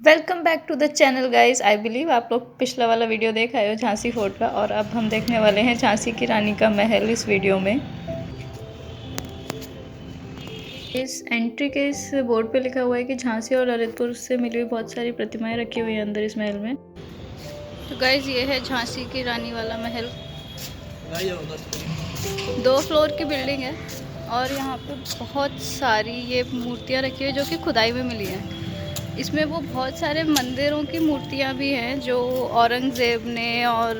Welcome back to the channel guys. I believe आप लोग पिछला वाला वीडियो देख आए हो झांसी फोर्ट का, और अब हम देखने वाले हैं झांसी की रानी का महल इस वीडियो में। इस एंट्री के इस बोर्ड पे लिखा हुआ है कि झांसी और ललितपुर से मिली हुई बहुत सारी प्रतिमाएं रखी हुई हैं अंदर इस महल में। तो गाइस ये है झांसी की रानी वाला महल। 2 फ्लोर की बिल्डिंग है और यहाँ पे बहुत सारी ये मूर्तियाँ रखी हुई जो कि खुदाई में मिली हैं। इसमें वो बहुत सारे मंदिरों की मूर्तियाँ भी हैं जो औरंगज़ेब ने और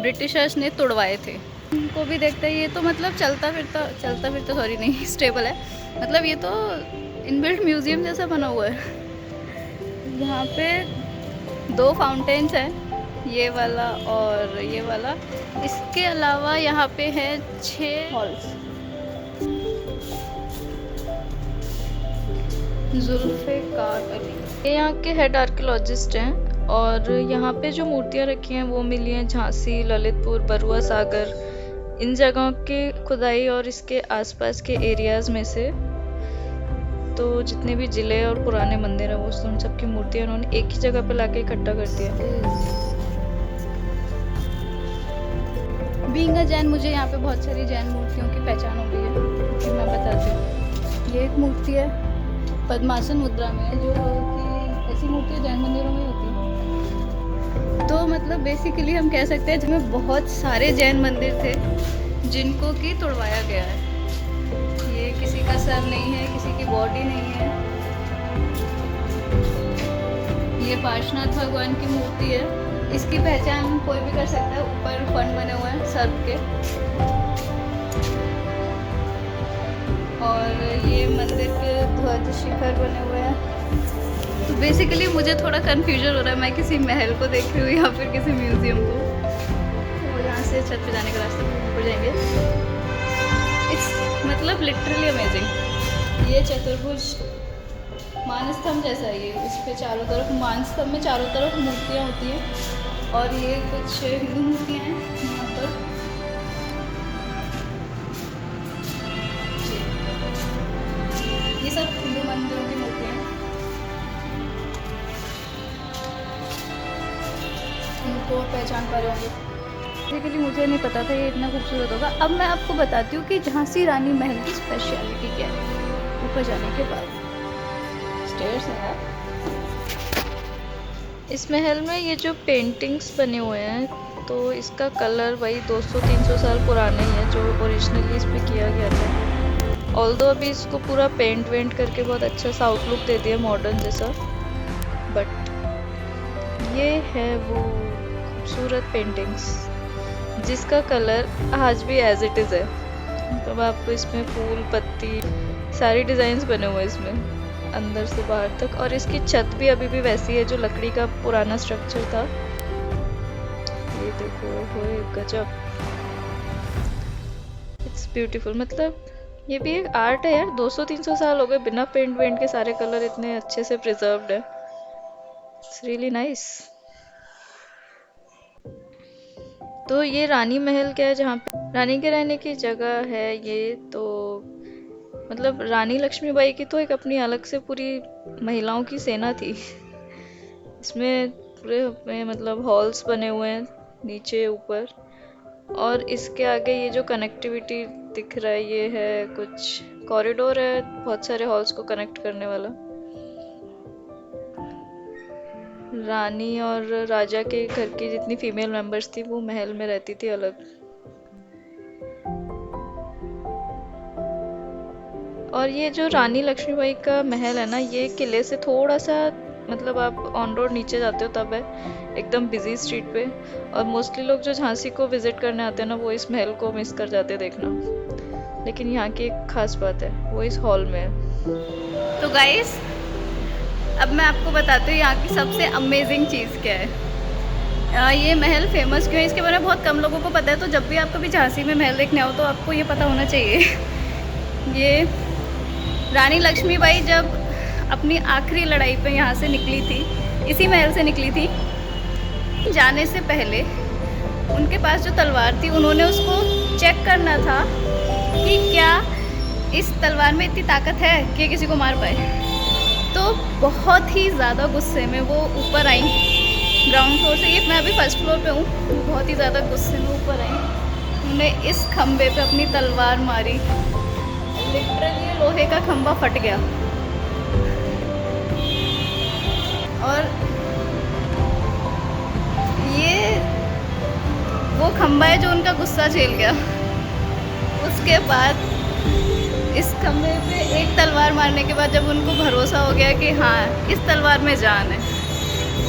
ब्रिटिशर्स ने तुड़वाए थे। उनको भी देखते ही ये तो मतलब चलता फिरता सॉरी नहीं स्टेबल है, मतलब ये तो इनबिल्ट म्यूज़ियम जैसा बना हुआ है। यहाँ पे 2 फाउंटेन्स हैं, ये वाला और ये वाला। इसके अलावा यहाँ पे है 6 हॉल्स। जुल्फ़िकार अली ये यहाँ के हेड आर्कियोलॉजिस्ट हैं, और यहाँ पे जो मूर्तियाँ रखी हैं वो मिली हैं झांसी, ललितपुर, बरुआ सागर, इन जगहों के खुदाई और इसके आसपास के एरियाज में से। तो जितने भी जिले और पुराने मंदिर हैं वो उन सब की मूर्तियाँ उन्होंने एक ही जगह पे लाके इकट्ठा कर दिया। बीइंग अ जैन मुझे यहाँ पे बहुत सारी जैन मूर्तियों की पहचान हो गई है कि मैं बताती हूँ। ये एक मूर्ति है पद्मासन मुद्रा में, जो कि ऐसी मूर्तियाँ जैन मंदिरों में होती हैं। तो मतलब बेसिकली हम कह सकते हैं जिसमें बहुत सारे जैन मंदिर थे जिनको कि तोड़वाया गया है। ये किसी का सर नहीं है, किसी की बॉडी नहीं है। ये पार्श्वनाथ भगवान की मूर्ति है। इसकी पहचान कोई भी कर सकता है, ऊपर फन बने हुए हैं सर्प के। और ये मंदिर के ध्वज शिखर बने हुए हैं। तो बेसिकली मुझे थोड़ा कन्फ्यूजन हो रहा है, मैं किसी महल को देख रही हूँ या फिर किसी म्यूजियम को। तो यहाँ से छत पे जाने का रास्ता ऊपर जाएंगे। इट्स मतलब लिटरली अमेजिंग। ये चतुर्भुज मानस्तंभ जैसा है। ये इस पे चारों तरफ मानस्तंभ में चारों तरफ मूर्तियाँ होती हैं, और ये कुछ हिंदू मूर्तियाँ हैं यहाँ पर। ये सब हिंदू मंदिरों की मूर्तियाँ हैं। उनको पहचान पा रहे होंगे। बेसिकली मुझे नहीं पता था ये इतना खूबसूरत होगा। अब मैं आपको बताती हूँ कि झांसी रानी महल की स्पेशलिटी क्या है। ऊपर जाने के बाद स्टेयर्स हैं यार। इस महल में ये जो पेंटिंग्स बने हुए हैं, तो इसका कलर वही 200-300 साल पुराने ही है जो ओरिजिनली इस पे किया गया था। ऑल्दो अभी इसको पूरा पेंट वेंट करके बहुत अच्छा सा आउटलुक दे दिया मॉडर्न जैसा, बट ये है वो खूबसूरत पेंटिंग्स जिसका कलर आज भी एज इट इज़ है। तब आपको इसमें फूल पत्ती सारी डिज़ाइंस बने हुए हैं इसमें अंदर से बाहर तक, और इसकी छत भी अभी भी वैसी है जो लकड़ी का पुराना स्ट्रक्चर था। ये देखो, होए गजब, इट्स ब्यूटीफुल। मतलब ये भी एक आर्ट है यार। 200-300 साल हो गए बिना पेंट वेंट के, सारे कलर इतने अच्छे से प्रिजर्व्ड है। It's really nice. तो ये रानी महल क्या है, जहाँ पे रानी के रहने की जगह है ये। तो मतलब रानी लक्ष्मीबाई की तो एक अपनी अलग से पूरी महिलाओं की सेना थी। इसमें पूरे मतलब हॉल्स बने हुए हैं नीचे ऊपर, और इसके आगे ये जो कनेक्टिविटी दिख रहा है ये है कुछ कॉरिडोर है बहुत सारे हॉल्स को कनेक्ट करने वाला। रानी और राजा के घर की जितनी फीमेल मेंबर्स थी वो महल में रहती थी अलग। और ये जो रानी लक्ष्मीबाई का महल है ना, ये किले से थोड़ा सा मतलब आप ऑन रोड नीचे जाते हो तब है, एकदम बिजी स्ट्रीट पे। और मोस्टली लोग जो झांसी को विजिट करने आते हैं ना, वो इस महल को मिस कर जाते हैं देखना। लेकिन यहाँ की एक खास बात है, वो इस हॉल में है। तो गाइस अब मैं आपको बताती हूँ यहाँ की सबसे अमेजिंग चीज़ क्या है। ये महल फेमस क्यों है इसके बारे में बहुत कम लोगों को पता है। तो जब भी आप कभी झांसी में महल देखने आओ तो आपको ये पता होना चाहिए। ये रानी लक्ष्मीबाई जब अपनी आखिरी लड़ाई पे यहाँ से निकली थी, इसी महल से निकली थी, जाने से पहले उनके पास जो तलवार थी उन्होंने उसको चेक करना था कि क्या इस तलवार में इतनी ताकत है कि किसी को मार पाए। तो बहुत ही ज़्यादा गुस्से में वो ऊपर आई ग्राउंड फ्लोर से। ये मैं अभी फर्स्ट फ्लोर पे हूँ। बहुत ही ज़्यादा गुस्से में ऊपर आई, उन्होंने इस खंबे पे अपनी तलवार मारी। लिटरली लोहे का खंबा फट गया। और ये वो खंबा है जो उनका गुस्सा झेल गया। उसके बाद इस खंबे पे एक तलवार मारने के बाद जब उनको भरोसा हो गया कि हाँ इस तलवार में जान है,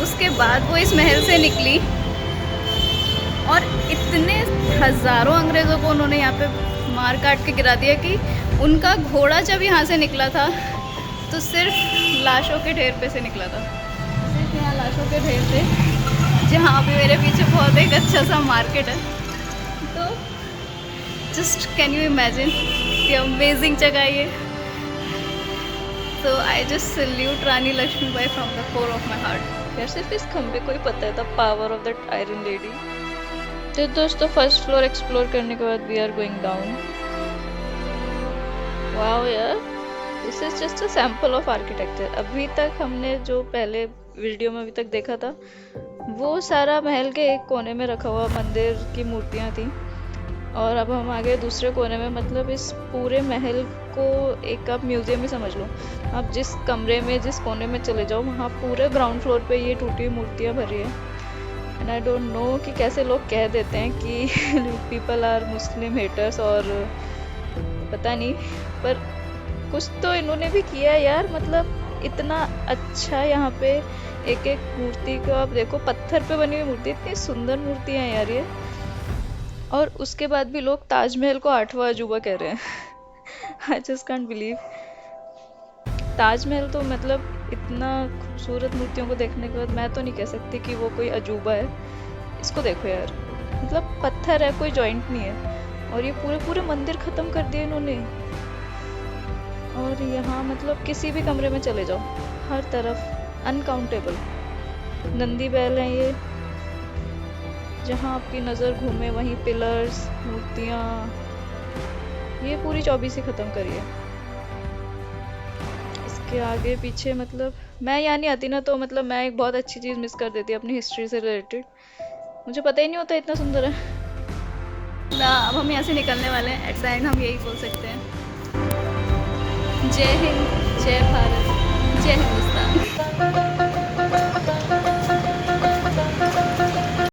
उसके बाद वो इस महल से निकली और इतने हज़ारों अंग्रेज़ों को उन्होंने यहाँ पे मार काट के गिरा दिया कि उनका घोड़ा जब यहाँ से निकला था तो सिर्फ लाशों के ढेर पे से निकला था। सिर्फ यहाँ लाशों के ढेर थे, जहाँ पे मेरे पीछे बहुत एक अच्छा सा मार्केट है। तो जस्ट कैन यू इमेजिन कि अमेजिंग जगह ये। तो I just salute Rani Lakshmibai from the core of my heart. यार सिर्फ इस खंबे को ही पता है the power of that iron lady. तो दोस्तों फर्स्ट फ्लोर एक्सप्लोर करने के बाद we are going down. Wow यार, this is just a sample of architecture. अभी तक हमने जो पहले वीडियो में अभी तक देखा था वो सारा महल के एक कोने में रखा हुआ मंदिर की मूर्तियाँ थी, और अब हम आ गए दूसरे कोने में। मतलब इस पूरे महल को एक आप म्यूजियम ही समझ लो। आप जिस कमरे में जिस कोने में चले जाओ वहाँ पूरे ग्राउंड फ्लोर पे ये टूटी हुई मूर्तियाँ भरी है। एंड आई डोंट नो कि कैसे लोग कह देते हैं कि पीपल आर मुस्लिम हेटर्स, और पता नहीं, पर कुछ तो इन्होंने भी किया है यार। मतलब इतना अच्छा यहाँ पे एक एक मूर्ति को आप देखो, पत्थर पे बनी हुई मूर्ति, इतनी सुंदर मूर्तियाँ हैं यार ये। और उसके बाद भी लोग ताजमहल को 8वां अजूबा कह रहे हैं। I just can't believe. Taj Mahal तो मतलब इतना खूबसूरत मूर्तियों को देखने के बाद मैं तो नहीं कह सकती कि वो कोई अजूबा है। इसको देखो यार, मतलब पत्थर है, कोई जॉइंट नहीं है, और ये पूरे पूरे मंदिर खत्म कर दिए इन्होंने। और यहाँ मतलब किसी भी कमरे में चले जाओ, हर तरफ अनकाउंटेबल नंदी बैल हैं ये। जहाँ आपकी नज़र घूमे वहीं पिलर्स, मूर्तियाँ, ये पूरी चौबीसी ख़त्म करिए। इसके आगे पीछे मतलब मैं यहाँ नहीं आती ना, तो मतलब मैं एक बहुत अच्छी चीज़ मिस कर देती अपनी हिस्ट्री से रिलेटेड। मुझे पता ही नहीं होता इतना सुंदर है। ना अब हम यहाँ से निकलने वाले हैं। एट द एंड हम यही बोल सकते हैं, जय हिंद, जय भारत, जय हिंदुस्तान।